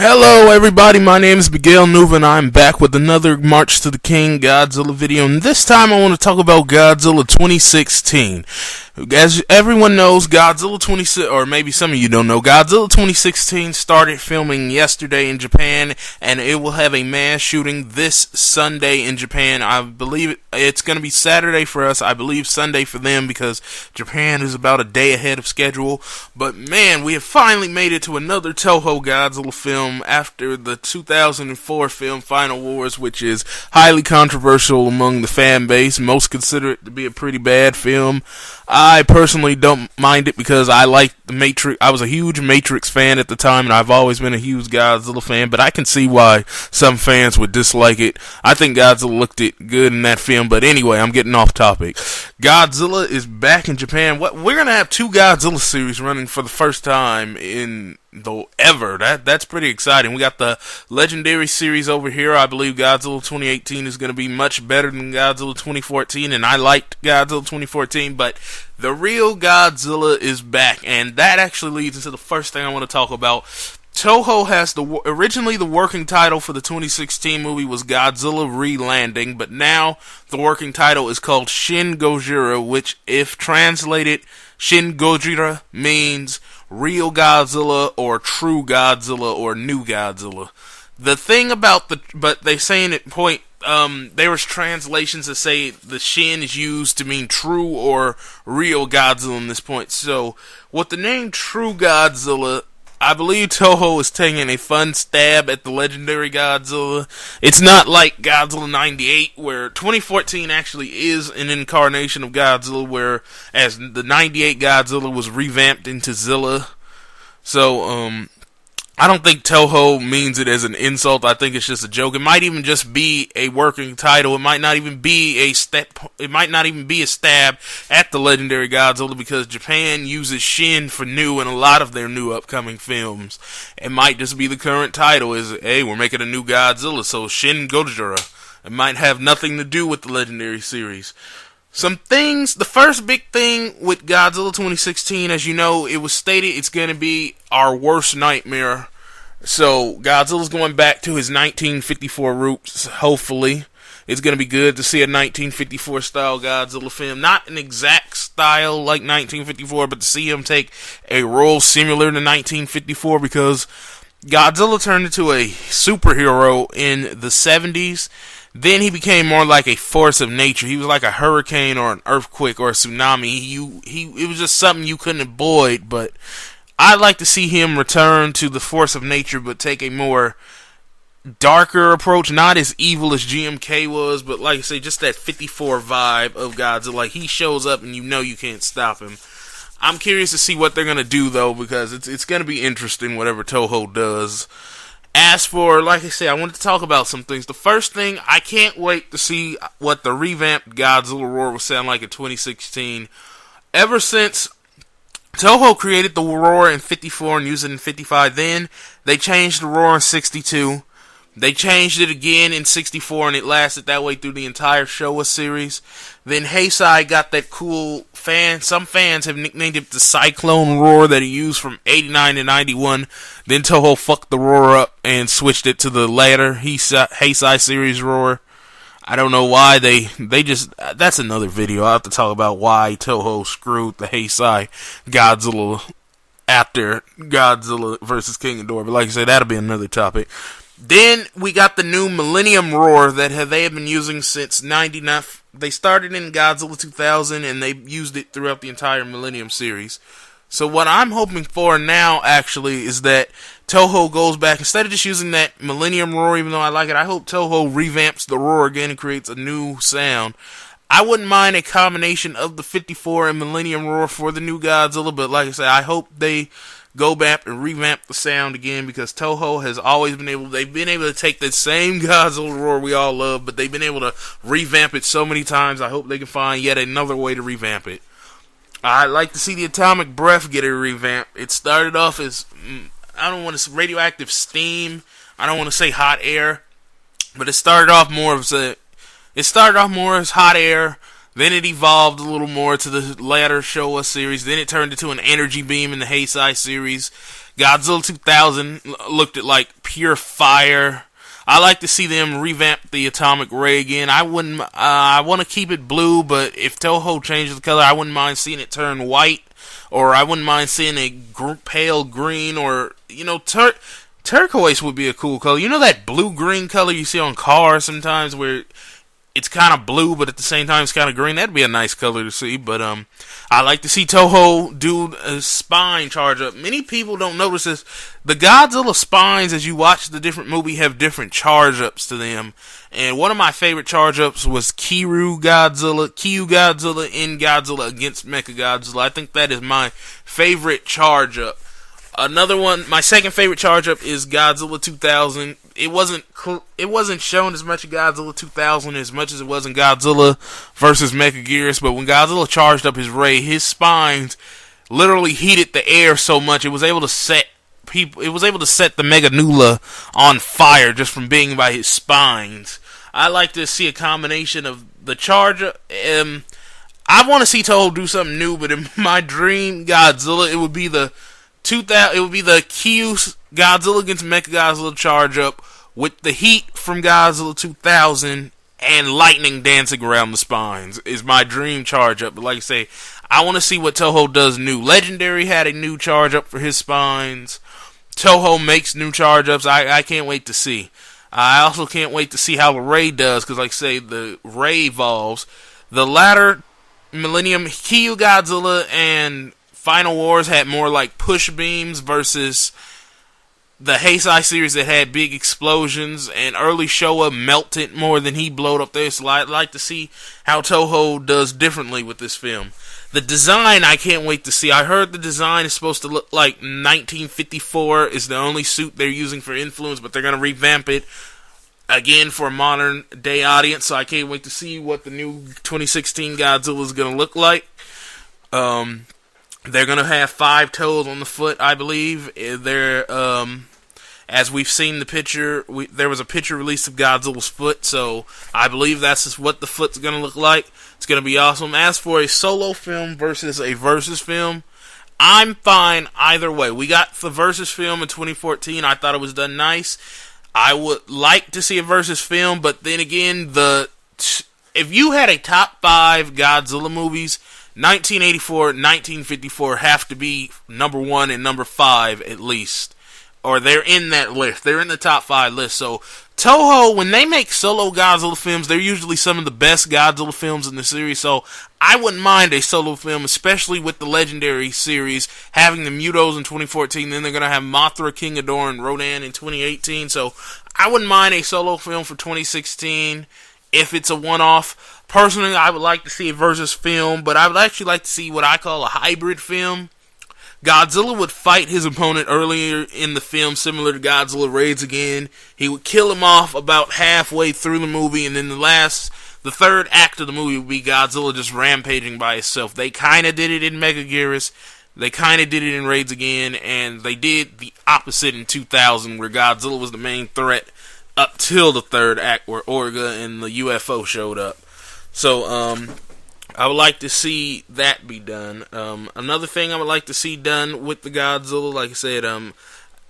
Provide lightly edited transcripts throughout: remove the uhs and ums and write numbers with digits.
Hello everybody, my name is Miguel Nuva and I'm back with another March to the King Godzilla video, and this time I want to talk about Godzilla 2016. As everyone knows, Godzilla 26, or maybe some of you don't know, Godzilla 2016 started filming yesterday in Japan, and it will have a mass shooting this Sunday in Japan. I believe it's going to be Saturday for us, I believe Sunday for them, because Japan is about a day ahead of schedule. But man, we have finally made it to another Toho Godzilla film after the 2004 film Final Wars, which is highly controversial among the fan base. Most consider it to be a pretty bad film. I personally don't mind it because I like the Matrix. I was a huge Matrix fan at the time, and I've always been a huge Godzilla fan, but I can see why some fans would dislike it. I think Godzilla looked it good in that film, but anyway, I'm getting off topic. Godzilla is back in Japan. We're going to have two Godzilla series running for the first time in ever. That's pretty exciting. We got the Legendary series over here. I believe Godzilla 2018 is going to be much better than Godzilla 2014, and I liked Godzilla 2014, but the real Godzilla is back, and that actually leads into the first thing I want to talk about. Toho has originally the working title for the 2016 movie was Godzilla Re-Landing, but now the working title is called Shin Gojira, which, if translated, Shin Gojira means real Godzilla or true Godzilla or new Godzilla. The thing about but they say in it point, there was translations that say the Shin is used to mean true or real Godzilla in this point. So with the name True Godzilla, I believe Toho is taking a fun stab at the legendary Godzilla. It's not like Godzilla 98, where 2014 actually is an incarnation of Godzilla, whereas the 98 Godzilla was revamped into Zilla. So, I don't think Toho means it as an insult. I think it's just a joke. It might even just be a working title. It might not even be a stab at the legendary Godzilla, because Japan uses Shin for new in a lot of their new upcoming films. It might just be the current title is, hey, we're making a new Godzilla, so Shin Gojira. It might have nothing to do with the legendary series. Some things, the first big thing with Godzilla 2016, as you know, it was stated it's going to be our worst nightmare. So, Godzilla's going back to his 1954 roots, hopefully. It's going to be good to see a 1954 style Godzilla film. Not an exact style like 1954, but to see him take a role similar to 1954, because Godzilla turned into a superhero in the 70s. Then he became more like a force of nature. He was like a hurricane or an earthquake or a tsunami. It was just something you couldn't avoid. But I'd like to see him return to the force of nature, but take a more darker approach. Not as evil as GMK was, but like I say, just that 54 vibe of Godzilla. Like, he shows up and you know you can't stop him. I'm curious to see what they're going to do, though, because it's going to be interesting whatever Toho does. As for, like I said, I wanted to talk about some things. The first thing, I can't wait to see what the revamped Godzilla roar will sound like in 2016. Ever since Toho created the roar in 54 and used it in 55, then they changed the roar in 62. They changed it again in 64, and it lasted that way through the entire Showa series. Then Heisei got that cool fan. Some fans have nicknamed it the Cyclone Roar that he used from 89 to 91. Then Toho fucked the roar up and switched it to the latter Heisei series roar. I don't know why they just... That's another video. I'll have to talk about why Toho screwed the Heisei Godzilla after Godzilla vs. King Ghidorah. But like I said, that'll be another topic. Then we got the new Millennium Roar that they have been using since 99. They started in Godzilla 2000 and they used it throughout the entire Millennium series. So what I'm hoping for now actually is that Toho goes back, instead of just using that Millennium Roar, even though I like it, I hope Toho revamps the roar again and creates a new sound. I wouldn't mind a combination of the 54 and Millennium Roar for the new Godzilla, but like I said, I hope they go back and revamp the sound again, because Toho has always been able to take that same Godzilla roar we all love, but they've been able to revamp it so many times. I hope they can find yet another way to revamp it. I'd like to see the Atomic Breath get a revamp. It started off as, I don't want to say radioactive steam, I don't want to say hot air, but it started off more as hot air. Then it evolved a little more to the latter Showa series. Then it turned into an energy beam in the Heisei series. Godzilla 2000 looked at like pure fire. I like to see them revamp the atomic ray again. I wouldn't. I want to keep it blue, but if Toho changes the color, I wouldn't mind seeing it turn white, or I wouldn't mind seeing a pale green, or turquoise would be a cool color. You know that blue-green color you see on cars sometimes, where it's kind of blue, but at the same time it's kind of green. That'd be a nice color to see. But I like to see Toho do a spine charge up. Many people don't notice this. The Godzilla spines, as you watch the different movie, have different charge ups to them. And one of my favorite charge ups was Kyu Godzilla in Godzilla against Mechagodzilla. I think that is my favorite charge up. Another one, my second favorite charge up is Godzilla 2000. It wasn't shown as much in Godzilla 2000 as much as it was in Godzilla versus Mechagodzilla, but when Godzilla charged up his ray, his spines literally heated the air so much it was able to set the Meganula on fire just from being by his spines. I like to see a combination of the charge up. I want to see Toho do something new, but in my dream Godzilla, it would be the Kyu Godzilla against Mechagodzilla charge up with the heat from Godzilla 2000 and lightning dancing around the spines is my dream charge up. But like I say, I want to see what Toho does new. Legendary had a new charge up for his spines. Toho makes new charge ups. I can't wait to see. I also can't wait to see how the Ray does, because like I say, the Ray evolves. The latter Millennium Kyu Godzilla and Final Wars had more like push beams versus the Heisei series that had big explosions, and early Showa melted more than he blowed up there. So I'd like to see how Toho does differently with this film. The design, I can't wait to see. I heard the design is supposed to look like 1954 is the only suit they're using for influence, but they're going to revamp it again for a modern day audience. So I can't wait to see what the new 2016 Godzilla is going to look like. They're going to have 5 toes on the foot, I believe. As we've seen the picture, there was a picture released of Godzilla's foot, so I believe that's just what the foot's going to look like. It's going to be awesome. As for a solo film versus a versus film, I'm fine either way. We got the versus film in 2014. I thought it was done nice. I would like to see a versus film, but then again, if you had a top 5 Godzilla movies, 1984, 1954 have to be number 1 and number 5 at least. Or they're in that list. They're in the top 5 list. So, Toho, when they make solo Godzilla films, they're usually some of the best Godzilla films in the series. So, I wouldn't mind a solo film, especially with the Legendary series, having the Mutos in 2014. Then they're going to have Mothra, King Ghidorah, and Rodan in 2018. So, I wouldn't mind a solo film for 2016 if it's a one-off. Personally, I would like to see a versus film, but I would actually like to see what I call a hybrid film. Godzilla would fight his opponent earlier in the film, similar to Godzilla Raids Again. He would kill him off about halfway through the movie, and then the third act of the movie would be Godzilla just rampaging by himself. They kind of did it in Mechagodzilla, they kind of did it in Raids Again, and they did the opposite in 2000, where Godzilla was the main threat up till the third act, where Orga and the UFO showed up. So, I would like to see that be done. Another thing I would like to see done with the Godzilla, like I said,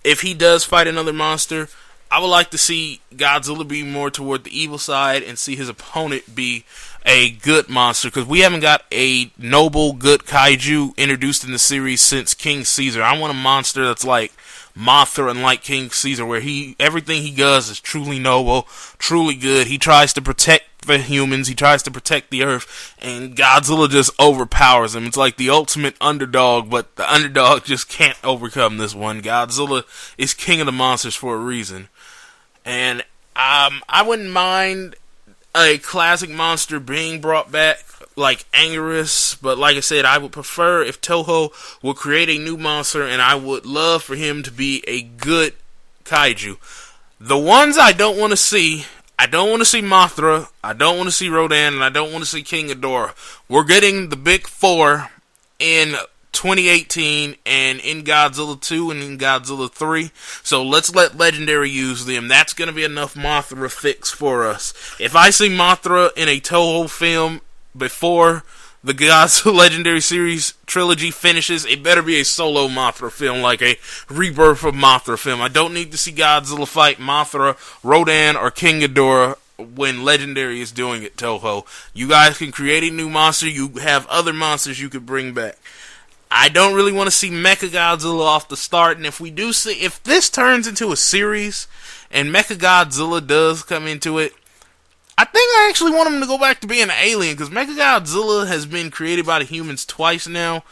if he does fight another monster, I would like to see Godzilla be more toward the evil side and see his opponent be a good monster, because we haven't got a noble, good kaiju introduced in the series since King Caesar. I want a monster that's like Mothra and like King Caesar, where everything he does is truly noble, truly good. He tries to protect the humans, he tries to protect the earth, and Godzilla just overpowers him. It's like the ultimate underdog, but the underdog just can't overcome this one. Godzilla is king of the monsters for a reason. And I wouldn't mind a classic monster being brought back, like Anguirus, but like I said, I would prefer if Toho would create a new monster, and I would love for him to be a good kaiju. The ones I don't want to see, I don't want to see Mothra, I don't want to see Rodan, and I don't want to see King Ghidorah. We're getting the big 4 in 2018 and in Godzilla 2 and in Godzilla 3. So let's let Legendary use them. That's going to be enough Mothra fix for us. If I see Mothra in a Toho film before the Godzilla Legendary Series trilogy finishes, it better be a solo Mothra film, like a rebirth of Mothra film. I don't need to see Godzilla fight Mothra, Rodan, or King Ghidorah when Legendary is doing it, Toho. You guys can create a new monster. You have other monsters you could bring back. I don't really want to see Mechagodzilla off the start, and if this turns into a series, and Mechagodzilla does come into it, I think I actually want him to go back to being an alien, because Mechagodzilla has been created by the humans twice now.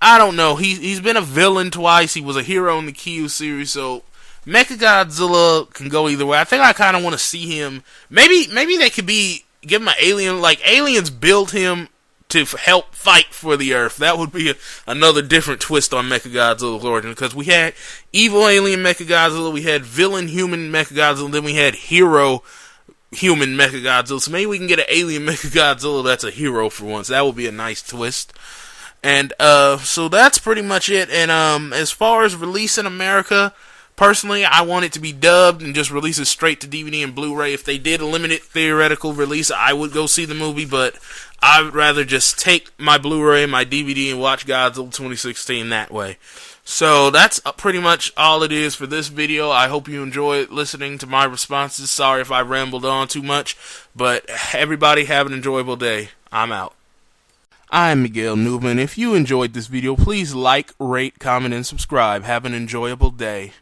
I don't know. He's been a villain twice. He was a hero in the Kyu series, so Mechagodzilla can go either way. I think I kind of want to see him. Maybe they could give him an alien, like Aliens build him to help fight for the Earth. That would be another different twist on Mechagodzilla's origin, because we had evil alien Mechagodzilla, we had villain human Mechagodzilla, then we had hero human Mechagodzilla. So maybe we can get an alien Mechagodzilla that's a hero for once. That would be a nice twist. And so that's pretty much it. And as far as release in America, personally, I want it to be dubbed and just release it straight to DVD and Blu-ray. If they did a limited theoretical release, I would go see the movie, but I would rather just take my Blu-ray and my DVD and watch Godzilla 2016 that way. So that's pretty much all it is for this video. I hope you enjoyed listening to my responses. Sorry if I rambled on too much, but everybody have an enjoyable day. I'm out. I'm Miguel Newman. If you enjoyed this video, please like, rate, comment, and subscribe. Have an enjoyable day.